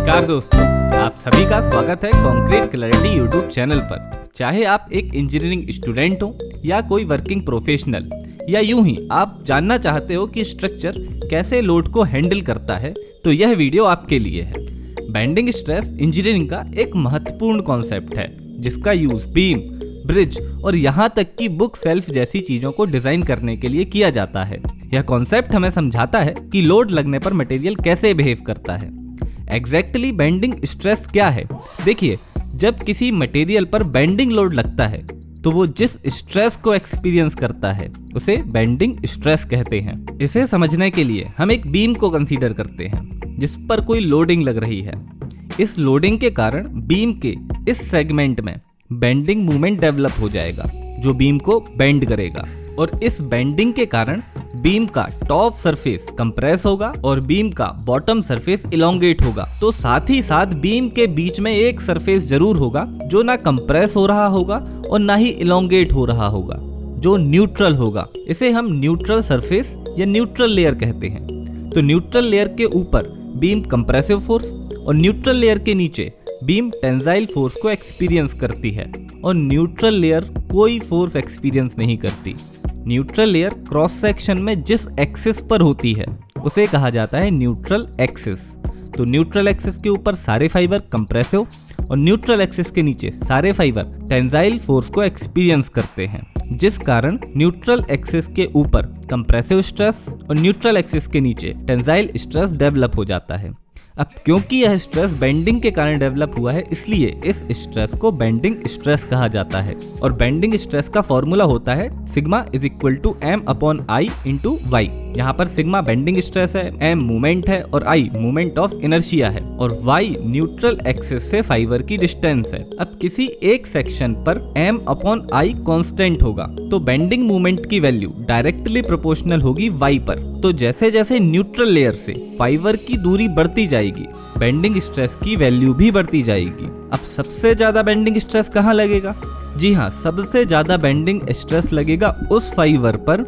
नमस्कार दोस्तों, आप सभी का स्वागत है कॉन्क्रीट क्लैरिटी यूट्यूब चैनल पर। चाहे आप एक इंजीनियरिंग स्टूडेंट हो या कोई वर्किंग प्रोफेशनल, या यूं ही आप जानना चाहते हो कि स्ट्रक्चर कैसे लोड को हैंडल करता है, तो यह वीडियो आपके लिए है। बेंडिंग स्ट्रेस इंजीनियरिंग का एक महत्वपूर्ण कॉन्सेप्ट है जिसका यूज बीम, ब्रिज और यहाँ तक कि बुक सेल्फ जैसी चीजों को डिजाइन करने के लिए किया जाता है। यह कॉन्सेप्ट हमें समझाता है कि लोड लगने पर मटेरियल कैसे बिहेव करता है। एग्जैक्टली बेंडिंग स्ट्रेस क्या है? देखिए, जब किसी मटेरियल पर बेंडिंग लोड लगता है तो वो जिस स्ट्रेस को एक्सपीरियंस करता है उसे बेंडिंग स्ट्रेस कहते हैं। इसे समझने के लिए हम एक बीम को कंसीडर करते हैं जिस पर कोई लोडिंग लग रही है। इस लोडिंग के कारण बीम के इस सेगमेंट में बेंडिंग मूवमेंट डेवलप हो जाएगा जो बीम को बेंड करेगा, और इस बेंडिंग के कारण बीम का टॉप सरफेस कंप्रेस होगा और बीम का बॉटम सरफेस इलोंगेट होगा। तो साथ ही साथ बीम के बीच में एक सरफेस जरूर होगा जो ना कंप्रेस हो रहा होगा और ना ही इलोंगेट हो रहा होगा, जो न्यूट्रल होगा। इसे हम न्यूट्रल सरफेस या न्यूट्रल लेयर कहते हैं। तो न्यूट्रल लेयर के ऊपर बीम कंप्रेसिव फोर्स और न्यूट्रल लेयर के नीचे बीम टेंसाइल फोर्स को एक्सपीरियंस करती है, और न्यूट्रल लेयर कोई फोर्स एक्सपीरियंस नहीं करती। न्यूट्रल लेयर क्रॉस सेक्शन में जिस एक्सिस पर होती है उसे कहा जाता है न्यूट्रल एक्सिस। तो न्यूट्रल एक्सिस के ऊपर सारे फाइबर कंप्रेसिव और न्यूट्रल एक्सिस के नीचे सारे फाइबर टेंसाइल फोर्स को एक्सपीरियंस करते हैं, जिस कारण न्यूट्रल एक्सिस के ऊपर कंप्रेसिव स्ट्रेस और न्यूट्रल एक्सिस के नीचे टेंसाइल स्ट्रेस डेवलप हो जाता है। अब क्योंकि यह स्ट्रेस बेंडिंग के कारण डेवलप हुआ है, इसलिए इस स्ट्रेस को बेंडिंग स्ट्रेस कहा जाता है। और बेंडिंग स्ट्रेस का फॉर्मूला होता है sigma is equal to m/i into y. यहाँ पर सिग्मा बेंडिंग स्ट्रेस है, m मूवमेंट है और i मूवमेंट ऑफ इनर्शिया है, और y न्यूट्रल एक्सिस से फाइबर की डिस्टेंस है। अब किसी एक सेक्शन पर m/i कांस्टेंट होगा तो बेंडिंग मूवमेंट की वैल्यू डायरेक्टली प्रोपोर्शनल होगी y पर। तो जैसे जैसे न्यूट्रल लेयर से फाइबर की दूरी बढ़ती जाएगी, बेंडिंग स्ट्रेस की वैल्यू भी बढ़ती जाएगी। अब सबसे ज्यादा बेंडिंग स्ट्रेस कहाँ लगेगा? जी हाँ, सबसे ज्यादा बेंडिंग स्ट्रेस लगेगा उस फाइबर पर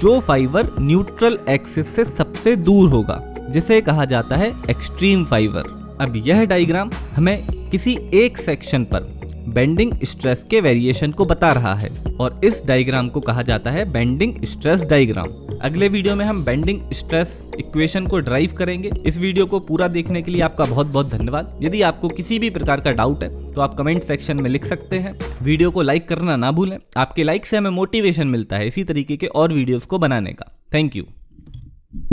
जो फाइबर न्यूट्रल एक्सिस से सबसे दूर होगा, जिसे कहा जाता है एक्सट्रीम फाइबर। अब यह डायग्राम हमें किसी एक सेक्शन पर बेंडिंग स्ट्रेस के वेरिएशन को बता रहा है, और इस डायग्राम को कहा जाता है बेंडिंग स्ट्रेस डायग्राम। अगले वीडियो में हम बेंडिंग स्ट्रेस इक्वेशन को ड्राइव करेंगे। इस वीडियो को पूरा देखने के लिए आपका बहुत बहुत धन्यवाद। यदि आपको किसी भी प्रकार का डाउट है तो आप कमेंट सेक्शन में लिख सकते हैं। वीडियो को लाइक करना ना भूलें, आपके लाइक से हमें मोटिवेशन मिलता है इसी तरीके के और वीडियोस को बनाने का। Thank you.